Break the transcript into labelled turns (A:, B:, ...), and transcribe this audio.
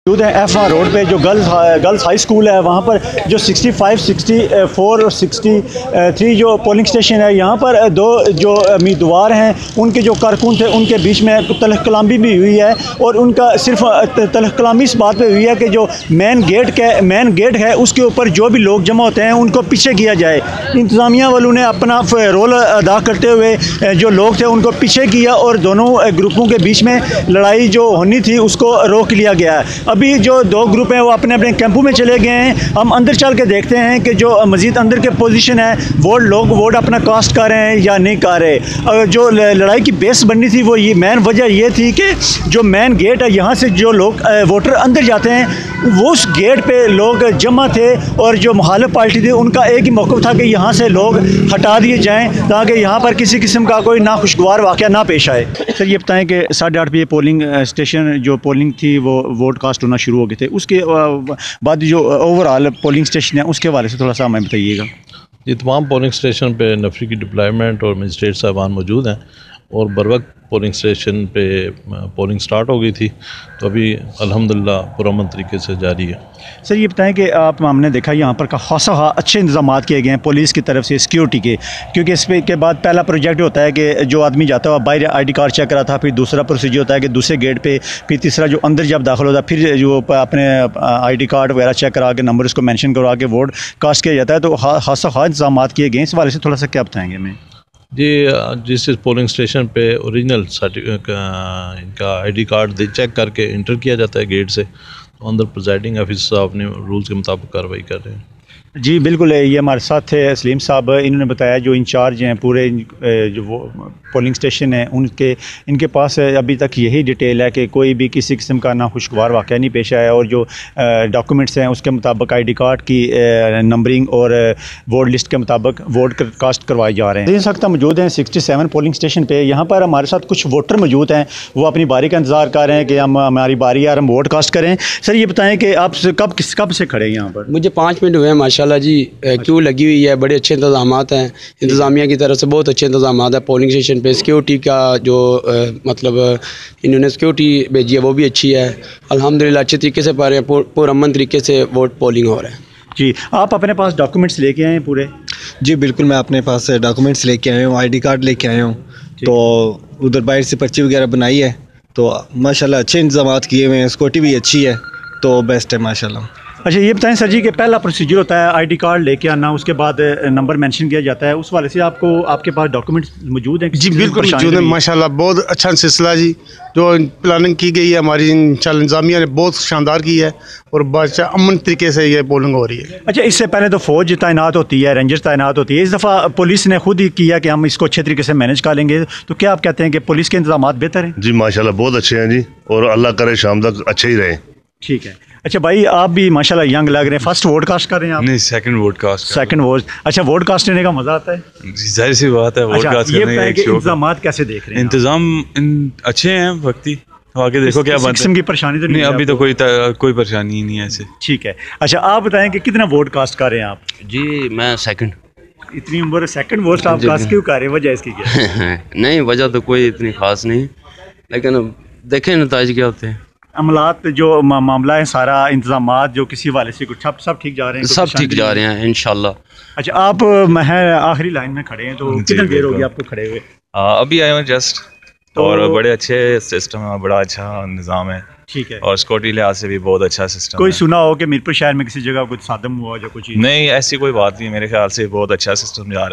A: मौजूद है FR road पे जो गर्ल्स हाई स्कूल है, वहाँ पर जो 65, 64 और 63 जो पोलिंग स्टेशन है, यहाँ पर दो जो उम्मीदवार हैं उनके जो कारकुन थे उनके बीच में तलख कलामी भी हुई है। और उनका सिर्फ तलख कलामी इस बात पे हुई है कि जो मेन गेट है उसके ऊपर जो भी लोग जमा होते हैं उनको पीछे किया जाए। इंतज़ामिया वालों ने अपना रोल अदा करते हुए जो लोग थे उनको पीछे किया और दोनों ग्रुपों के बीच में लड़ाई जो होनी थी उसको रोक लिया गया है। अभी जो दो ग्रुप हैं वो अपने अपने कैंपों में चले गए हैं। हम अंदर चल के देखते हैं कि जो मज़ीद अंदर के पोजीशन है लोग वोट अपना कास्ट कर रहे हैं या नहीं कर रहे। जो लड़ाई की बेस बननी थी वो ये मेन वजह ये थी कि जो मेन गेट है यहाँ से जो लोग वोटर अंदर जाते हैं वो उस गेट पे लोग जमा थे और जो मुखालिफ पार्टी थी उनका एक ही मौक़िफ़ था कि यहाँ से लोग हटा दिए जाएँ ताकि यहाँ पर किसी किस्म का कोई नाखुशगवार वाक़या ना पेश आए। सर ये बताएँ कि 8:30 बजे पोलिंग स्टेशन जो पोलिंग थी वो वोट कास्ट होना शुरू हो गए थे, उसके बाद जो ओवरऑल पोलिंग स्टेशन है उसके हवाले से थोड़ा सा हमें बताइएगा।
B: ये तमाम पोलिंग स्टेशन पे नफरी की डिप्लॉयमेंट और मजिस्ट्रेट साहबान मौजूद हैं और बर वक्त पोलिंग स्टेशन पे पोलिंग स्टार्ट हो गई थी, तो अभी अल्हम्दुलिल्लाह पुरअमन तरीके से जारी है।
A: सर ये बताएं कि हमने देखा यहाँ पर खासा अच्छे इंतजाम किए गए हैं पुलिस की तरफ से सिक्योरिटी के, क्योंकि इस के बाद पहला प्रोजेक्ट होता है कि जो आदमी जाता है बाहर ID कार्ड चेक करा था, फिर दूसरा प्रोसीजर होता है कि दूसरे गेट पे, फिर तीसरा जो अंदर जब दाखिल होता है फिर जो अपने ID कार्ड वगैरह चेक करा के नंबर उसको मेंशन करवा के वोट कास्ट किया जाता है। तो खासा इंतजाम किए गए, इस वाले से थोड़ा सा क्या बताएँगे हमें?
B: जी, जिस पोलिंग स्टेशन पे ओरिजिनल इनका ID कार्ड चेक करके इंटर किया जाता है गेट से, तो अंदर प्रिजाइडिंग ऑफिसर साहब ने रूल्स के मुताबिक कार्रवाई कर रहे हैं।
A: जी बिल्कुल, ये हमारे साथ थे सलीम साहब, इन्होंने बताया जो इंचार्ज हैं पूरे जो वो पोलिंग स्टेशन है इनके पास अभी तक यही डिटेल है कि कोई भी किसी किस्म का नाखुशगवार वाक़या नहीं पेश आया और जो डॉक्यूमेंट्स हैं उसके मुताबिक ID कार्ड की नंबरिंग और वोट लिस्ट के मुताबिक वोट कास्ट करवाए जा रहे हैं। इस वक्त मौजूद हैं 67 पोलिंग स्टेशन पे। यहाँ पर हमारे साथ कुछ वोटर मौजूद हैं, वो अपनी बारी का इंतज़ार कर रहे हैं कि हमारी बारी है, हम वोट कास्ट करें। सर ये बताएँ कि आप कब से खड़े हैं यहाँ पर?
C: मुझे 5 मिनट हुए हैं माशाल्लाह जी। क्यू लगी हुई है, बड़े अच्छे इंतजाम हैं, इंतज़ामिया की तरफ से बहुत अच्छे इंतजाम है पोलिंग स्टेशन पे। सिक्योरिटी का जो मतलब इन्होंने सिक्योरिटी भेजी है वो भी अच्छी है, अल्हम्दुलिल्लाह अच्छे तरीके से पा रहे हैं, पुरअमन तरीके से वोट पोलिंग हो रहा है।
A: जी, आप अपने पास डॉक्यूमेंट्स लेके आए हैं पूरे?
D: जी बिल्कुल, मैं अपने पास डॉक्यूमेंट्स लेके आया हूँ, ID कार्ड लेके आया हूँ, तो उधर बाहर से पर्ची वगैरह बनाई है, तो माशाल्लाह अच्छे इंतजाम किए हुए हैं, सिक्योरिटी भी अच्छी है, तो बेस्ट है माशाल्लाह।
A: अच्छा ये बताएं सर जी कि पहला प्रोसीजर होता है ID कार्ड लेके आना, उसके बाद नंबर मेंशन किया जाता है, उस वाले से आपके पास डॉक्यूमेंट्स मौजूद हैं?
E: जी बिल्कुल मौजूद है माशाल्लाह, बहुत अच्छा सिलसिला जी। जो प्लानिंग की गई है हमारी इंतजामिया ने बहुत शानदार की है और बहुत अमन तरीके से ये पोलिंग हो रही है।
A: अच्छा, इससे पहले तो फौज तैनात होती है, रेंजर्स तैनात होती है, इस दफ़ा पुलिस ने खुद ही किया कि हम इसको अच्छे तरीके से मैनेज कर लेंगे, तो क्या आप कहते हैं कि पुलिस के इंतजाम बेहतर हैं?
F: जी माशाल्लाह बहुत अच्छे हैं जी, और अल्लाह करे शाम तक अच्छे ही रहे।
A: ठीक है। अच्छा भाई, आप भी माशाल्लाह यंग लग रहे हैं, फर्स्ट वोट कास्ट कर रहे हैं आप?
G: नहीं, second vote cast.
A: Second vote. अच्छा, वोट कास्ट करने का मज़ा आता है?
G: जी जाहिर सी बात है, वोट कास्ट करने का एक शौक है।
A: इंतजाम कैसे देख रहे हैं?
G: इंतजाम अच्छे हैं वक्ती, आगे देखो क्या बनता है।
A: किस्म की परेशानी तो नहीं?
G: अभी तो कोई परेशानी ही नहीं है ऐसे।
A: ठीक है। अच्छा आप बताएं कि कितना वोट कास्ट कर रहे हैं आप?
H: जी मैं सेकंड।
A: इतनी उम्र सेकंड वोट आप कास्ट क्यों कर रहे हैं, वजह इसकी क्या है?
H: नहीं, वजह तो कोई इतनी खास नहीं, लेकिन देखें नतीजे क्या होते हैं।
A: अमलात जो मामला है सारा, इंतजाम जो किसी वाले से कुछ सब ठीक जा रहे हैं?
H: सब ठीक जा रहे हैं इंशाल्लाह।
A: अच्छा, आप आखिरी लाइन में खड़े हैं, तो कितनी देर होगी आपको खड़े हुए?
G: अभी आए हैं जस्ट, और बड़े अच्छे सिस्टम है, बड़ा अच्छा निज़ाम है।
A: ठीक है।
G: और सिक्योरिटी लिहाज से भी बहुत अच्छा सिस्टम।
A: कोई सुना हो कि मीरपुर शहर में किसी जगह कुछ सादम हुआ या कुछ?
G: नहीं, ऐसी कोई बात नहीं, मेरे ख्याल से बहुत अच्छा सिस्टम जा रहा है।